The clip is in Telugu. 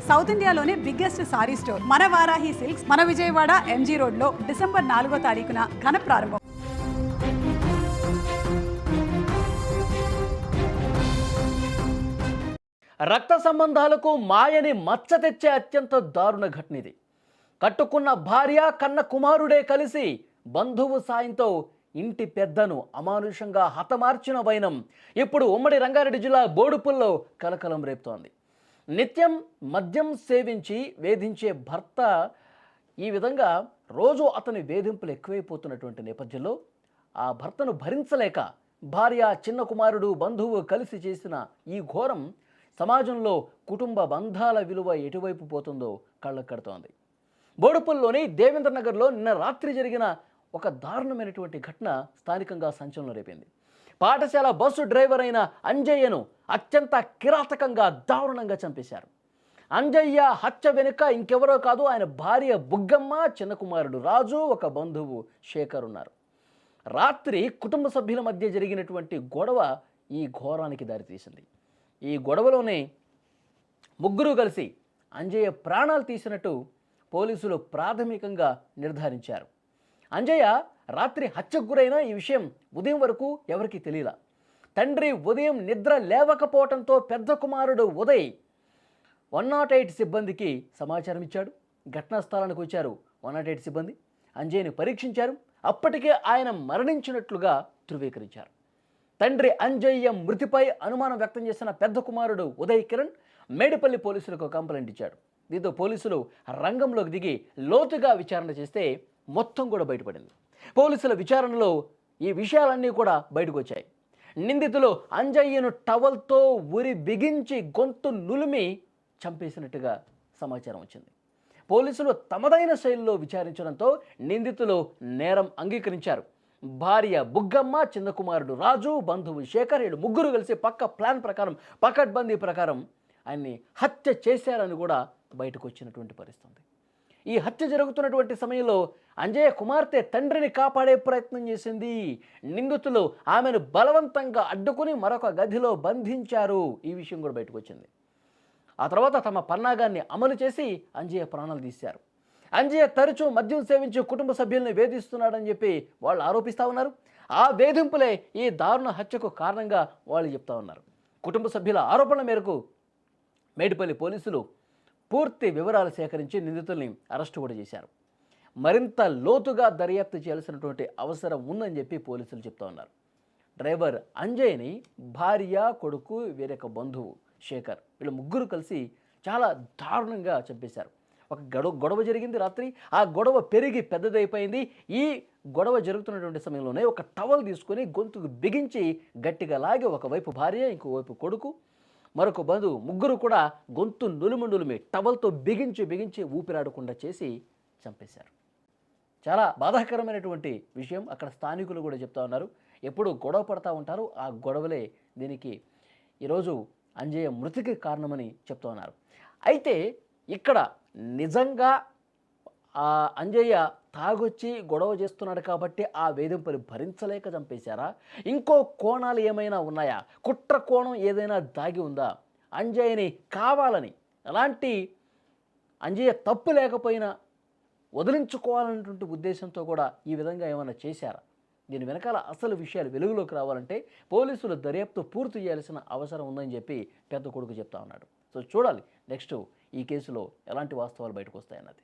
సౌత్ ఇండియాలోనే బిగ్గెస్ట్ సారీ స్టోర్ మన వారాహి సిల్క్స్ మన విజయవాడ ఎంజీ రోడ్ లో డిసెంబర్ 4వ తారీఖున ఘన ప్రారంభం. రక్త సంబంధాలకు మాయని మచ్చ తెచ్చే అత్యంత దారుణ ఘటన ఇది. కట్టుకున్న భార్య కన్న కుమారుడే కలిసి బంధువు సాయంతో ఇంటి పెద్దను అమానుషంగా హతమార్చిన వైనం ఇప్పుడు ఉమ్మడి రంగారెడ్డి జిల్లా బోడుపుల్లో కలకలం రేపుతోంది. నిత్యం మద్యం సేవించి వేధించే భర్త ఈ విధంగా రోజు అతని వేధింపులు ఎక్కువైపోతున్నటువంటి నేపథ్యంలో ఆ భర్తను భరించలేక భార్య చిన్న కుమారుడు బంధువు కలిసి చేసిన ఈ ఘోరం సమాజంలో కుటుంబ బంధాల విలువ ఎటువైపు పోతుందో కళ్ళకు కడుతోంది. బోడుపుల్లోని దేవేంద్ర నగర్లో నిన్న రాత్రి జరిగిన ఒక దారుణమైనటువంటి ఘటన స్థానికంగా సంచలనం రేపింది. పాఠశాల బస్సు డ్రైవర్ అయిన అంజయ్యను అత్యంత కిరాతకంగా దారుణంగా చంపేశారు. అంజయ్య హత్య వెనుక ఇంకెవరో కాదు, ఆయన భార్య బుగ్గమ్మ, చిన్న కుమారుడు రాజు, ఒక బంధువు శేఖర్ ఉన్నారు. రాత్రి కుటుంబ సభ్యుల మధ్య జరిగినటువంటి గొడవ ఈ ఘోరానికి దారితీసింది. ఈ గొడవలోనే ముగ్గురు కలిసి అంజయ్య ప్రాణాలు తీసినట్టు పోలీసులు ప్రాథమికంగా నిర్ధారించారు. అంజయ్య రాత్రి హత్యకు గురైన ఈ విషయం ఉదయం వరకు ఎవరికీ తెలియలా. తండ్రి ఉదయం నిద్ర లేవకపోవడంతో పెద్ద కుమారుడు ఉదయ్ 108 సిబ్బందికి సమాచారం ఇచ్చాడు. ఘటనా స్థలానికి వచ్చారు 108 సిబ్బంది. అంజయ్యని పరీక్షించారు. అప్పటికే ఆయన మరణించినట్లుగా ధృవీకరించారు. తండ్రి అంజయ్య మృతిపై అనుమానం వ్యక్తం చేసిన పెద్ద కుమారుడు ఉదయ్ కిరణ్ మేడిపల్లి పోలీసులకు కంప్లైంట్ ఇచ్చాడు. దీంతో పోలీసులు రంగంలోకి దిగి లోతుగా విచారణ చేస్తే మొత్తం కూడా బయటపడింది. పోలీసుల విచారణలో ఈ విషయాలన్నీ కూడా బయటకు వచ్చాయి. నిందితులు అంజయ్యను టవల్తో ఉరి బిగించి గొంతు నులిమి చంపేసినట్టుగా సమాచారం వచ్చింది. పోలీసులు తమదైన శైలిలో విచారించడంతో నిందితులు నేరం అంగీకరించారు. భార్య బుగ్గమ్మ, చిన్న కుమారుడు రాజు, బంధువు శేఖర్, వీళ్ళు ముగ్గురు కలిసి ప్లాన్ ప్రకారం పకడ్బందీ ప్రకారం ఆయన్ని హత్య చేశారని కూడా బయటకు వచ్చినటువంటి పరిస్థితి. ఈ హత్య జరుగుతున్నటువంటి సమయంలో అంజయ్య కుమార్తె తండ్రిని కాపాడే ప్రయత్నం చేసింది. నిందితులు ఆమెను బలవంతంగా అడ్డుకుని మరొక గదిలో బంధించారు. ఈ విషయం కూడా బయటకు వచ్చింది. ఆ తర్వాత తమ పన్నాగాన్ని అమలు చేసి అంజయ్య ప్రాణాలు తీశారు. అంజయ్య తరచూ మద్యం సేవించి కుటుంబ సభ్యుల్ని వేధిస్తున్నాడని చెప్పి వాళ్ళు ఆరోపిస్తూ ఉన్నారు. ఆ వేధింపులే ఈ దారుణ హత్యకు కారణంగా వాళ్ళు చెప్తా ఉన్నారు. కుటుంబ సభ్యుల ఆరోపణల మేరకు మేడిపల్లి పోలీసులు పూర్తి వివరాలు సేకరించి నిందితుల్ని అరెస్టు కూడా చేశారు. మరింత లోతుగా దర్యాప్తు చేయాల్సినటువంటి అవసరం ఉందని చెప్పి పోలీసులు చెప్తా ఉన్నారు. డ్రైవర్ అంజయ్యని భార్య, కొడుకు, వేరొక బంధువు శేఖర్, వీళ్ళు ముగ్గురు కలిసి చాలా దారుణంగా చంపేశారు. ఒక గొడవ జరిగింది రాత్రి. ఆ గొడవ పెరిగి పెద్దదైపోయింది. ఈ గొడవ జరుగుతున్నటువంటి సమయంలోనే ఒక టవల్ తీసుకొని గొంతుకు బిగించి గట్టిగా లాగి ఒకవైపు భార్య, ఇంకోవైపు కొడుకు, మరొక బంధువు ముగ్గురు కూడా గొంతు నులిమి టవల్తో బిగించి ఊపిరాడకుండా చేసి చంపేశారు. చాలా బాధాకరమైనటువంటి విషయం. అక్కడ స్థానికులు కూడా చెప్తా ఉన్నారు, ఎప్పుడు గొడవ పడతా ఉంటారు. ఆ గొడవలే దీనికి ఈరోజు అంజయ్య మృతికి కారణమని చెప్తా ఉన్నారు. అయితే ఇక్కడ నిజంగా ఆ అంజయ్య తాగొచ్చి గొడవ చేస్తున్నాడు కాబట్టి ఆ వేధింపులు భరించలేక చంపేశారా? ఇంకో కోణాలు ఏమైనా ఉన్నాయా? కుట్ర కోణం ఏదైనా దాగి ఉందా? అంజయ్యని కావాలని అలాంటి అంజయ్య తప్పు లేకపోయినా వదిలించుకోవాలన్నటువంటి ఉద్దేశంతో కూడా ఈ విధంగా ఏమైనా చేశారా? దీని వెనకాల అసలు విషయాలు వెలుగులోకి రావాలంటే పోలీసులు దర్యాప్తు పూర్తి చేయాల్సిన అవసరం ఉందని చెప్పి పెద్ద కొడుకు చెప్తా ఉన్నాడు. సో చూడాలి నెక్స్ట్ ఈ కేసులో ఎలాంటి వాస్తవాలు బయటకు వస్తాయన్నది.